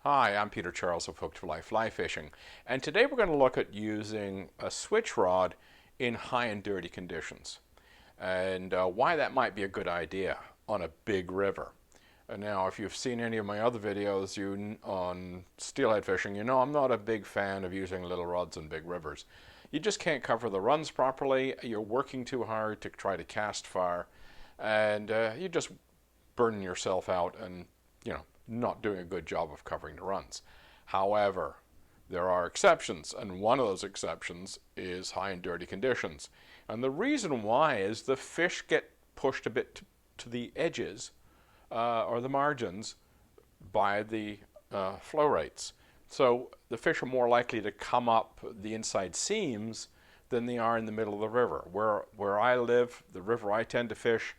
Hi, I'm Peter Charles of Hooked for Life Fly Fishing, and today we're going to look at using a switch rod in high and dirty conditions, and why that might be a good idea on a big river. And now, if you've seen any of my other videos on steelhead fishing, you know I'm not a big fan of using little rods in big rivers. You just can't cover the runs properly, you're working too hard to try to cast far, and you just burn yourself out and, not doing a good job of covering the runs. However, there are exceptions, and one of those exceptions is high and dirty conditions. And the reason why is the fish get pushed a bit to the edges or the margins by the flow rates. So the fish are more likely to come up the inside seams than they are in the middle of the river. Where I live, the river I tend to fish,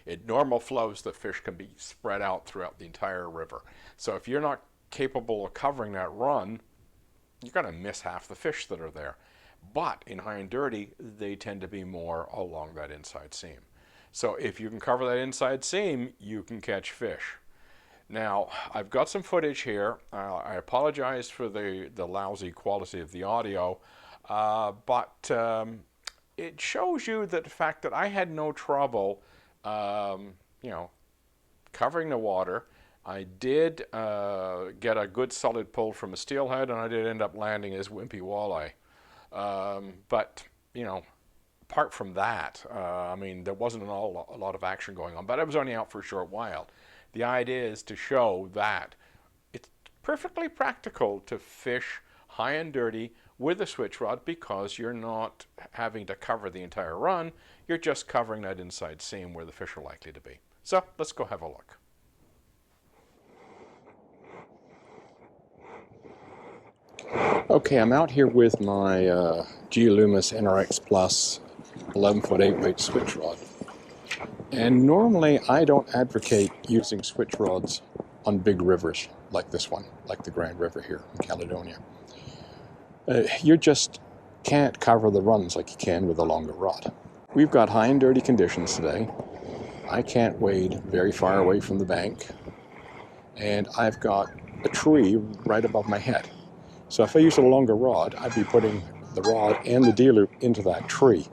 in normal flows, the fish can be spread out throughout the entire river. So if you're not capable of covering that run, you're going to miss half the fish that are there. But in high and dirty, they tend to be more along that inside seam. So if you can cover that inside seam, you can catch fish. Now, I've got some footage here. I apologize for the lousy quality of the audio, but it shows you that the fact that I had no trouble covering the water. I did get a good solid pull from a steelhead, and I did end up landing his wimpy walleye. But apart from that, there wasn't a lot of action going on, but I was only out for a short while. The idea is to show that it's perfectly practical to fish high and dirty with a switch rod because you're not having to cover the entire run, you're just covering that inside seam where the fish are likely to be. So let's go have a look. Okay, I'm out here with my Geolumis NRX Plus 11-foot 8-weight switch rod. And normally I don't advocate using switch rods on big rivers like this one, like the Grand River here in Caledonia. You just can't cover the runs like you can with a longer rod. We've got high and dirty conditions today. I can't wade very far away from the bank, and I've got a tree right above my head. So if I use a longer rod, I'd be putting the rod and the D-loop into that tree.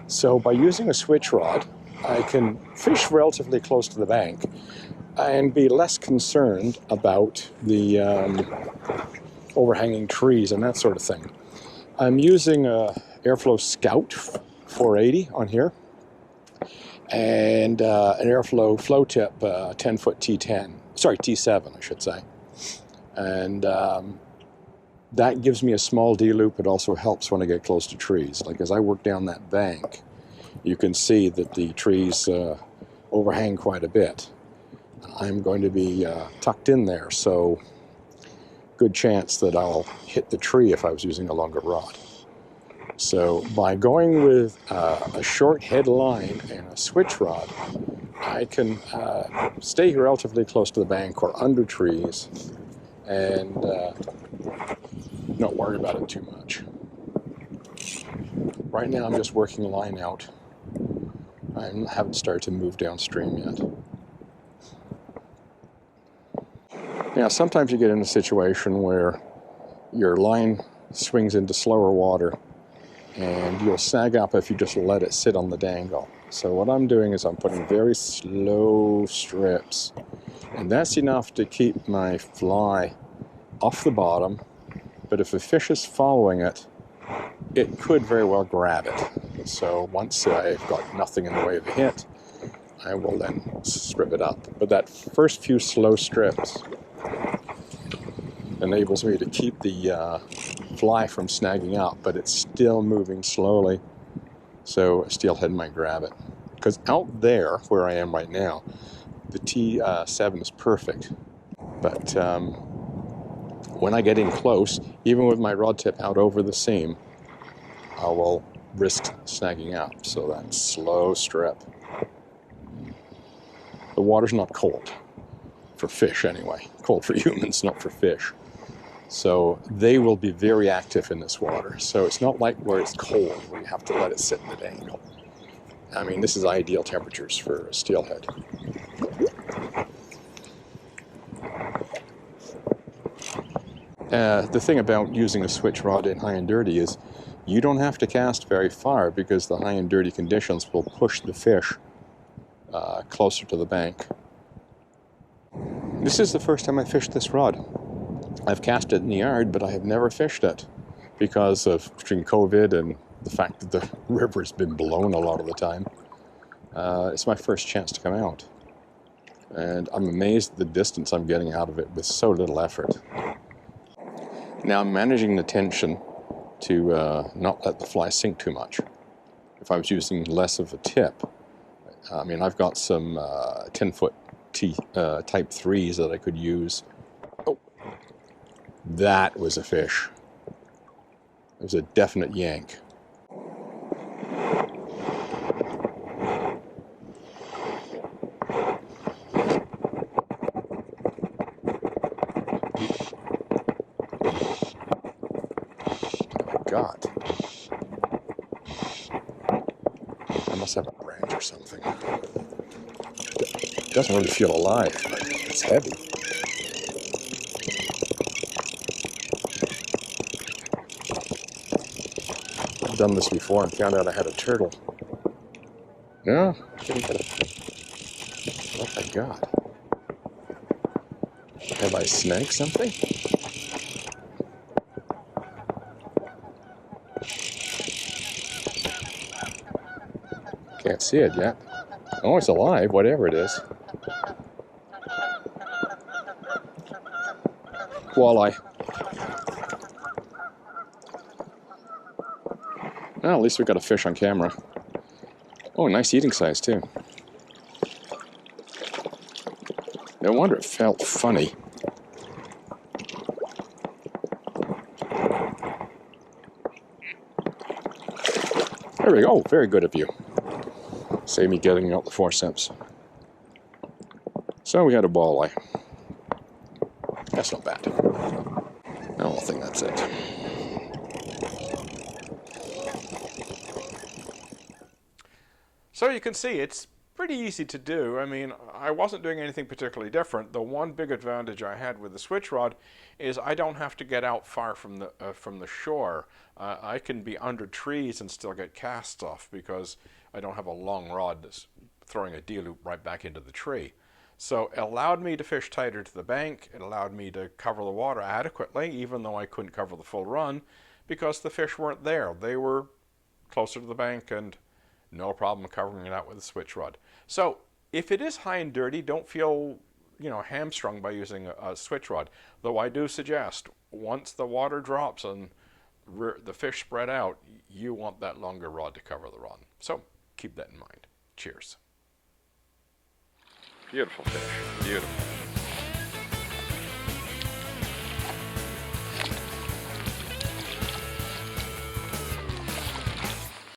So by using a switch rod, I can fish relatively close to the bank and be less concerned about the overhanging trees and that sort of thing. I'm using a Airflow Scout 480 on here and an Airflow Flow Tip 10-foot T7 I should say. And that gives me a small D-loop. It also helps when I get close to trees. Like as I work down that bank, you can see that the trees overhang quite a bit. I'm going to be tucked in there, so good chance that I'll hit the tree if I was using a longer rod. So by going with a short head line and a switch rod, I can stay relatively close to the bank or under trees and not worry about it too much. Right now I'm just working line out. I haven't started to move downstream yet. Now, sometimes you get in a situation where your line swings into slower water and you'll snag up if you just let it sit on the dangle. So what I'm doing is I'm putting very slow strips, and that's enough to keep my fly off the bottom, but if a fish is following it, it could very well grab it. So once I've got nothing in the way of a hit, I will then strip it up. But that first few slow strips enables me to keep the fly from snagging up, but it's still moving slowly, so a steelhead might grab it. Because out there, where I am right now, the T7 is perfect. But when I get in close, even with my rod tip out over the seam, I will risk snagging up. So that slow strip. The water's not cold, for fish anyway. Cold for humans, not for fish. So they will be very active in this water. So it's not like where it's cold, where you have to let it sit in the dangle. I mean, this is ideal temperatures for a steelhead. The thing about using a switch rod in high and dirty is you don't have to cast very far because the high and dirty conditions will push the fish closer to the bank. This is the first time I fished this rod. I've cast it in the yard, but I have never fished it because of between COVID and the fact that the river's been blown a lot of the time. It's my first chance to come out. And I'm amazed at the distance I'm getting out of it with so little effort. Now I'm managing the tension to not let the fly sink too much. If I was using less of a tip, I mean, I've got some 10-foot type 3s that I could use. Oh, that was a fish. It was a definite yank. God. I must have a branch or something. It doesn't really feel alive, but it's heavy. I've done this before and found out I had a turtle. No, I didn't get it. What I got? Have I snagged something? Can't see it yet. Oh, it's alive, whatever it is. Walleye. Well, at least we got a fish on camera. Oh, nice eating size too. No wonder it felt funny. There we go. Very good of you. Save me getting out the forceps. So we had a walleye. That's not bad. I don't think that's it. So you can see it's pretty easy to do. I mean, I wasn't doing anything particularly different. The one big advantage I had with the switch rod is I don't have to get out far from the shore. I can be under trees and still get casts off because I don't have a long rod that's throwing a D-loop right back into the tree. So it allowed me to fish tighter to the bank. It allowed me to cover the water adequately, even though I couldn't cover the full run, because the fish weren't there. They were closer to the bank and no problem covering it out with a switch rod. So if it is high and dirty, don't feel hamstrung by using a switch rod. Though I do suggest once the water drops and the fish spread out, you want that longer rod to cover the run. So keep that in mind. Cheers. Beautiful fish. Beautiful.